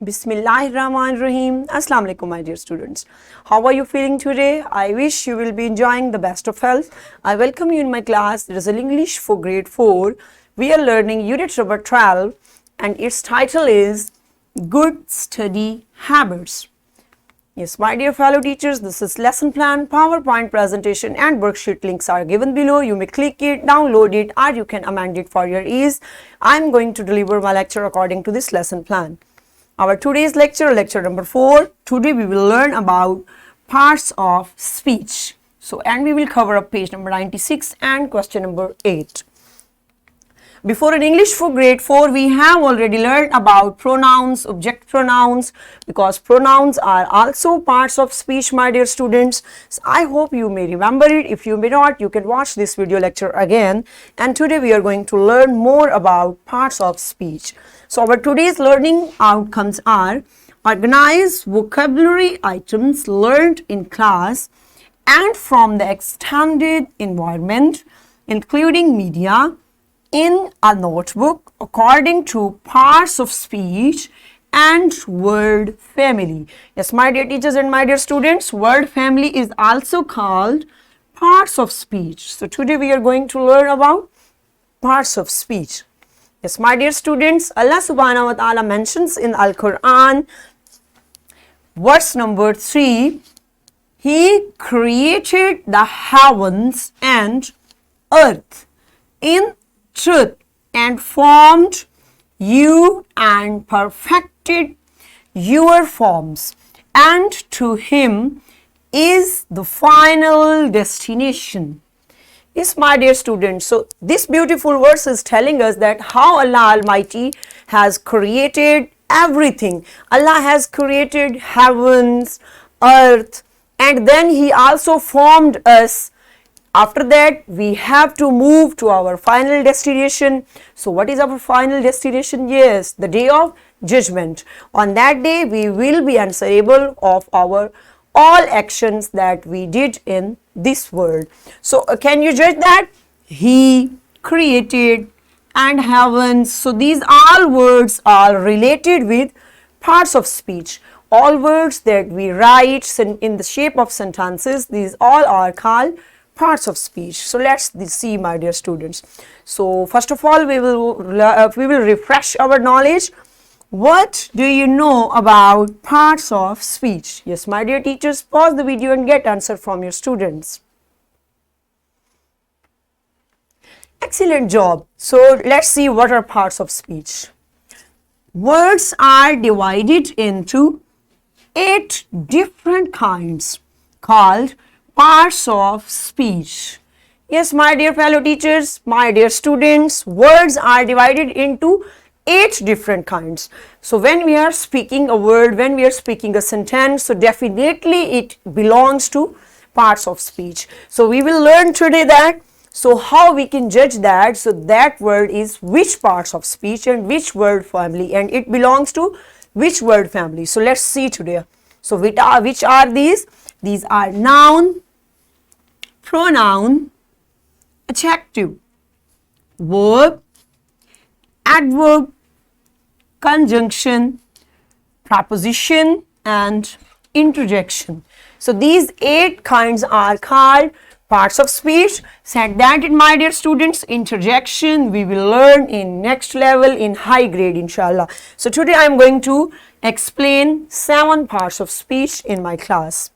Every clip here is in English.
Bismillahirrahmanirrahim. Assalamu alaikum, my dear students. How are you feeling today? I wish you will be enjoying the best of health. I welcome you in my class. It is English for grade 4. We are learning unit number 12 and its title is Good Study Habits. Yes, my dear fellow teachers, this is lesson plan, PowerPoint presentation and worksheet links are given below. You may click it, download it, or you can amend it for your ease. I am going to deliver my lecture according to this lesson plan. Our today's lecture number 4. Today we will learn about parts of speech. And we will cover up page number 96 and question number 8. Before in English for grade 4, we have already learned about pronouns, object pronouns, because pronouns are also parts of speech, my dear students. So I hope you may remember it. If you may not, you can watch this video lecture again. And today we are going to learn more about parts of speech. So our today's learning outcomes are: organize vocabulary items learned in class and from the extended environment, including media, in a notebook according to parts of speech and word family. Yes, my dear teachers and my dear students, word family is also called parts of speech. So today we are going to learn about parts of speech. Yes, my dear students, Allah subhanahu wa ta'ala mentions in Al-Quran, verse number 3, He created the heavens and earth in truth and formed you and perfected your forms, and to Him is the final destination. Yes, my dear students, so this beautiful verse is telling us that how Allah Almighty has created everything. Allah has created heavens, earth, and then He also formed us. After that, we have to move to our final destination. So what is our final destination? Yes, the day of judgment. On that day, we will be answerable of our all actions that we did in this world. So can you judge that? He created and heavens. So these all words are related with parts of speech. All words that we write in the shape of sentences, these all are called parts of speech. So let's see, my dear students. So first of all, we will refresh our knowledge. What do you know about parts of speech? Yes, my dear teachers, pause the video and get answer from your students. Excellent job. So let's see what are parts of speech. Words are divided into 8 different kinds called parts of speech. Yes, my dear fellow teachers, my dear students, words are divided into 8 different kinds. So when we are speaking a word, when we are speaking a sentence, so definitely it belongs to parts of speech. So we will learn today that, so how we can judge that, so that word is which parts of speech and which word family, and it belongs to which word family. So let's see today. So which are these? These are noun, pronoun, adjective, verb, adverb, conjunction, preposition, and interjection. So these 8 kinds are called parts of speech. Set that in, my dear students. Interjection we will learn in next level in high grade, inshallah. So today I am going to explain 7 parts of speech in my class.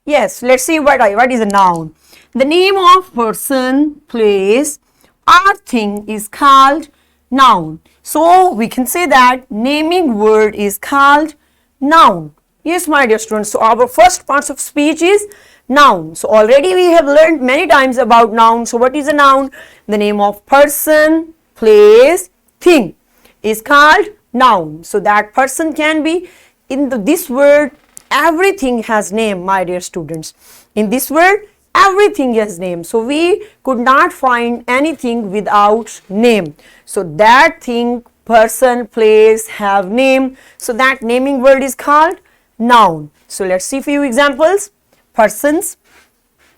Yes, let's see what is a noun. The name of person, place, or thing is called noun. So we can say that naming word is called noun. Yes, my dear students. So our first parts of speech is noun. So already we have learned many times about noun. So what is a noun? The name of person, place, thing is called noun. So that person can be in this word. Everything has name, my dear students. In this word, everything has name. So we could not find anything without name. So that thing, person, place have name. So that naming word is called noun. So let's see few examples. Persons,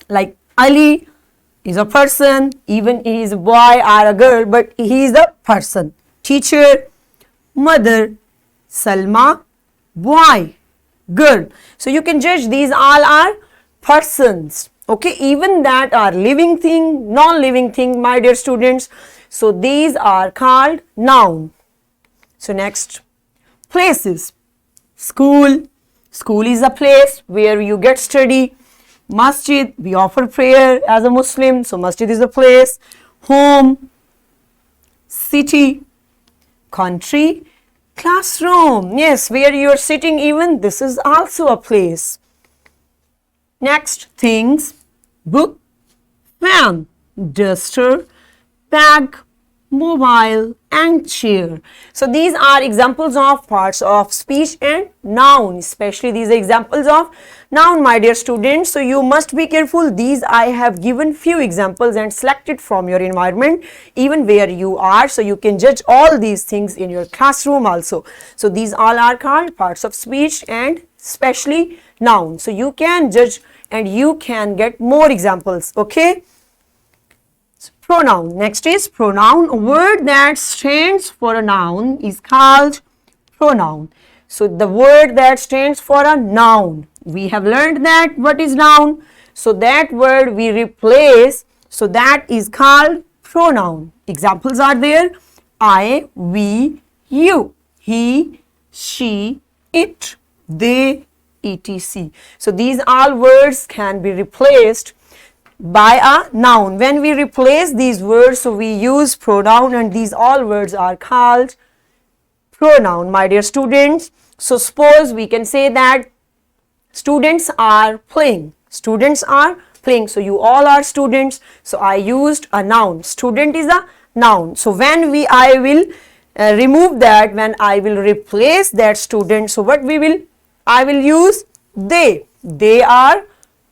like Ali is a person, even he is a boy or a girl, but he is a person. Teacher, mother, Salma, boy. Good. So you can judge these all are persons. Okay, even that are living thing, non-living thing, my dear students. So these are called noun. So next, places. School. School is a place where you get study. Masjid, we offer prayer as a Muslim. So masjid is a place. Home. City. Country. Classroom. Yes, where you are sitting even, this is also a place. Next, things. Book. Fan. Duster. Bag. Mobile and chair. So these are examples of parts of speech and noun, especially these are examples of noun, my dear students. So you must be careful. These I have given few examples and selected from your environment, even where you are, so you can judge all these things in your classroom also. So these all are called parts of speech and especially noun. So you can judge and you can get more examples. Okay. Pronoun. Next is pronoun. A word that stands for a noun is called pronoun. So the word that stands for a noun, we have learned that what is noun. So that word we replace. So that is called pronoun. Examples are there. I, we, you, he, she, it, they, etc. So these all words can be replaced by a noun. When we replace these words, so we use pronoun, and these all words are called pronoun, my dear students. So suppose we can say that students are playing. Students are playing. So you all are students. So I used a noun. Student is a noun. So when I will remove that, when I will replace that student, so what I will use they. They are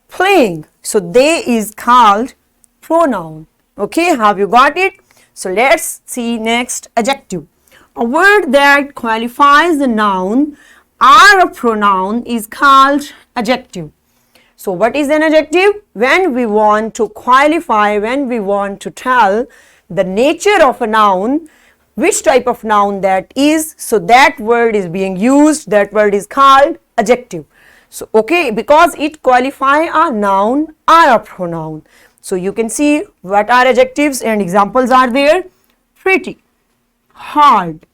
playing. So they is called pronoun. Okay, have you got it? So let's see next, adjective. A word that qualifies a noun or a pronoun is called adjective. So what is an adjective? When we want to qualify, when we want to tell the nature of a noun, which type of noun that is, so that word is being used, that word is called adjective. So, okay, because it qualify a noun or a pronoun. So, you can see what are adjectives and examples are there. Pretty, hard,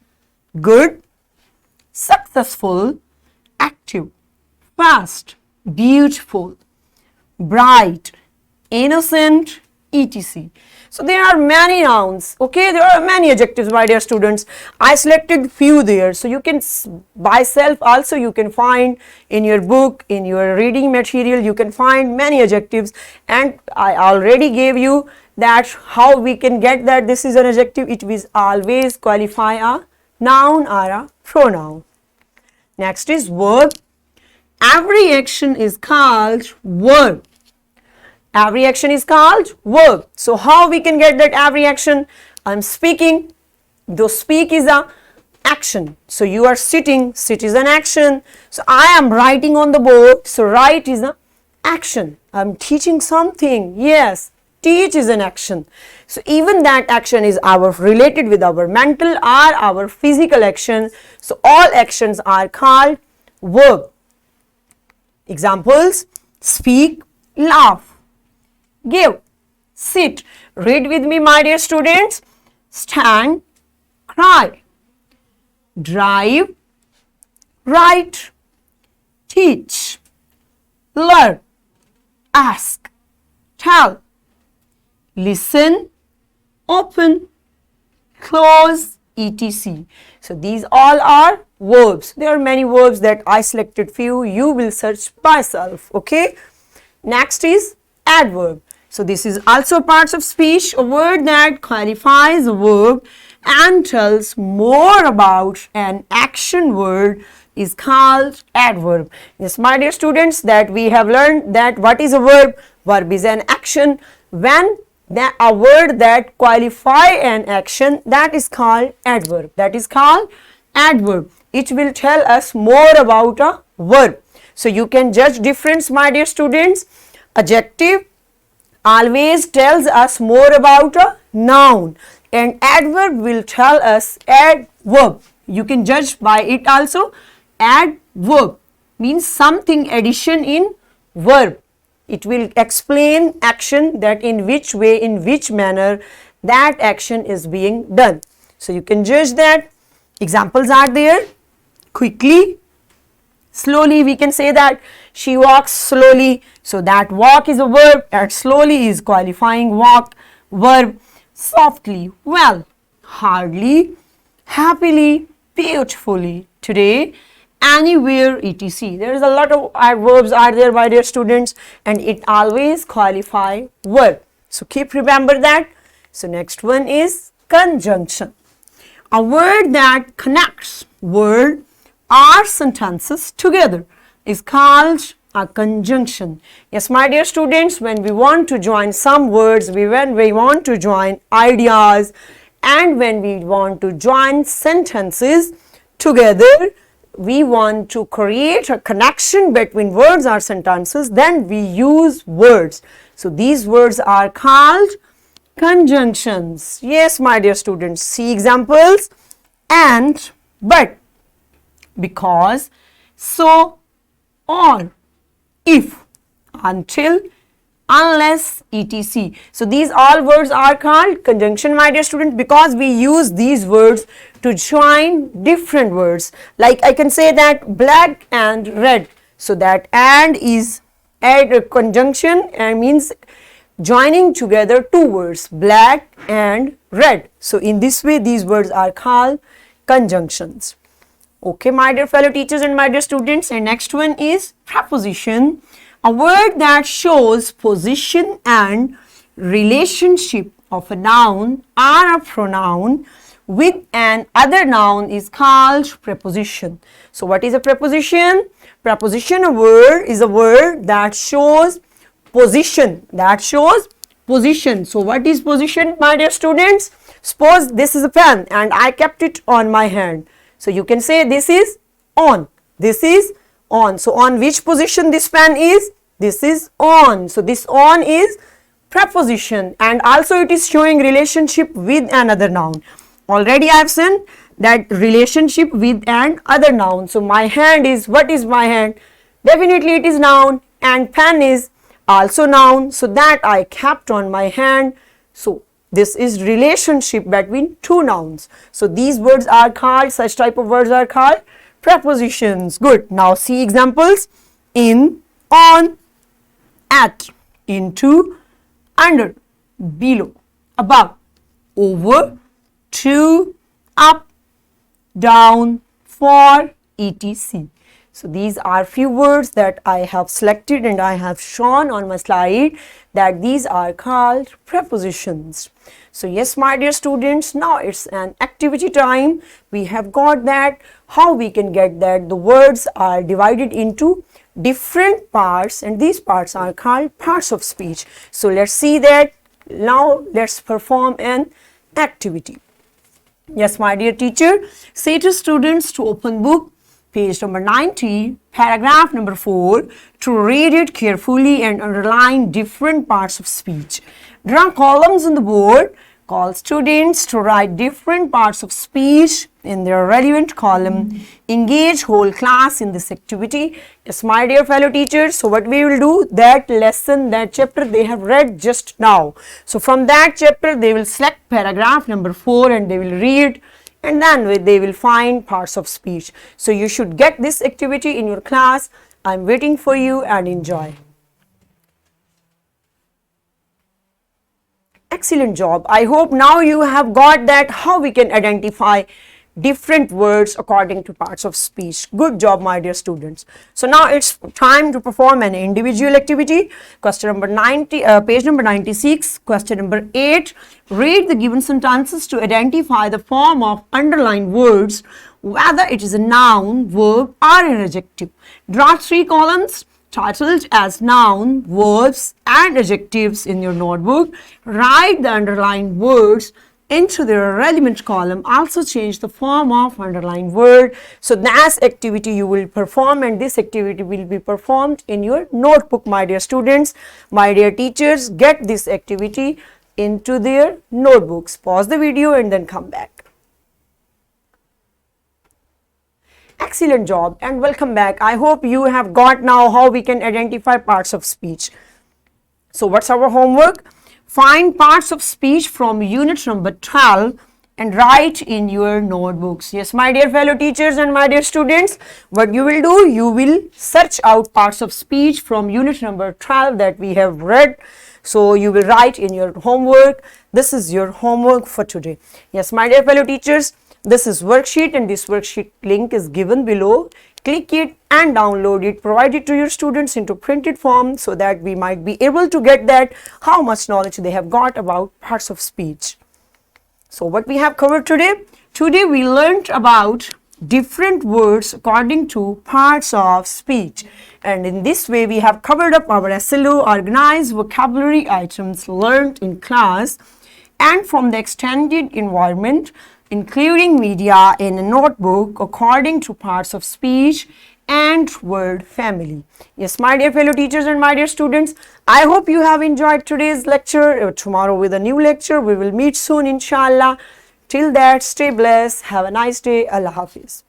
good, successful, active, fast, beautiful, bright, innocent, etc. So there are many nouns, okay, there are many adjectives, my dear students. I selected few there, so you can by self also you can find in your book, in your reading material, you can find many adjectives, and I already gave you that how we can get that this is an adjective. It will always qualify a noun or a pronoun. Next is verb. Every action is called verb. Every action is called verb. So how we can get that every action? I'm speaking. Though speak is a action. So you are sitting. Sit is an action. So I am writing on the board. So write is an action. I'm teaching something. Yes. Teach is an action. So even that action is related with our mental or our physical action. So all actions are called verb. Examples: speak, laugh, give, sit. Read with me, my dear students. Stand, cry, drive, write, teach, learn, ask, tell, listen, open, close, etc. So these all are verbs. There are many verbs that I selected few. You will search by self. Okay. Next is adverb. So this is also parts of speech. A word that qualifies a verb and tells more about an action word is called adverb. Yes, my dear students, that we have learned that what is a verb. Verb is an action. When a word that qualify an action, that is called adverb. That is called adverb. It will tell us more about a verb. So you can judge difference, my dear students. Adjective always tells us more about a noun, and adverb will tell us adverb. You can judge by it also. Adverb means something addition in verb. It will explain action, that in which way, in which manner that action is being done. So you can judge that. Examples are there. Quickly, slowly, we can say that she walks slowly. So that walk is a verb, and slowly is qualifying walk verb. Softly, well, hardly, happily, beautifully, today, anywhere, etc. There is a lot of adverbs are there, my dear students, and it always qualify verb. So keep remember that. So next one is conjunction. A word that connects word or sentences together is called a conjunction. Yes, my dear students, when we want to join some words, when we want to join ideas, and when we want to join sentences together, we want to create a connection between words or sentences, then we use words. So these words are called conjunctions. Yes, my dear students, see examples. And, but, because, so, or, if, until, unless, etc. So these all words are called conjunction, my dear students, because we use these words to join different words. Like I can say that black and red. So that and is add conjunction and means joining together two words, black and red. So in this way these words are called conjunctions. Okay, my dear fellow teachers and my dear students, and next one is preposition. A word that shows position and relationship of a noun or a pronoun with an other noun is called preposition. So what is a preposition? Preposition is a word that shows position, So what is position, my dear students? Suppose this is a pen and I kept it on my hand. So you can say this is on. So on which position this pen is? This is on. So this on is preposition, and also it is showing relationship with another noun. Already I have seen that relationship with an other noun. So my hand is, what is my hand? Definitely it is noun, and pen is also noun. So that I kept on my hand. So this is relationship between two nouns. So these words are called, such type of words are called prepositions. Good. Now see examples. In, on, at, into, under, below, above, over, to, up, down, for, etc. So these are few words that I have selected and I have shown on my slide, that these are called prepositions. So yes, my dear students, now it's an activity time. We have got that, how we can get that the words are divided into different parts, and these parts are called parts of speech. So let's see that. Now let's perform an activity. Yes, my dear teacher, say to students to open book, page number 90, paragraph number 4, to read it carefully and underline different parts of speech. Draw columns on the board. Call students to write different parts of speech in their relevant column. Engage whole class in this activity. Yes, my dear fellow teachers, so what we will do, that lesson, that chapter they have read just now. So from that chapter they will select paragraph number 4 and they will read, and then they will find parts of speech. So you should get this activity in your class. I am waiting for you, and enjoy. Excellent job. I hope now you have got that how we can identify different words according to parts of speech. Good job, my dear students. So now it's time to perform an individual activity. Question number 90, page number 96, question number 8. Read the given sentences to identify the form of underlined words, whether it is a noun, verb or an adjective. Draw 3 columns titled as noun, verbs and adjectives in your notebook. Write the underlined words into their relevant column. Also change the form of underlined word. So that's activity you will perform, and this activity will be performed in your notebook, my dear students. My dear teachers, get this activity into their notebooks. Pause the video and then come back. Excellent job and welcome back. I hope you have got now how we can identify parts of speech. So what's our homework? Find parts of speech from unit number 12 and write in your notebooks. Yes, my dear fellow teachers and my dear students, what you will do, you will search out parts of speech from unit number 12 that we have read. So you will write in your homework. This is your homework for today. Yes, my dear fellow teachers, this is worksheet and this worksheet link is given below. Click it and download it, provide it to your students into printed form so that we might be able to get that how much knowledge they have got about parts of speech. So what we have covered today? Today we learned about different words according to parts of speech, and in this way we have covered up our SLO, organized vocabulary items learned in class and from the extended environment, including media in a notebook according to parts of speech and word family. Yes, my dear fellow teachers and my dear students, I hope you have enjoyed today's lecture. Tomorrow with a new lecture. We will meet soon, inshallah. Till that, stay blessed. Have a nice day. Allah Hafiz.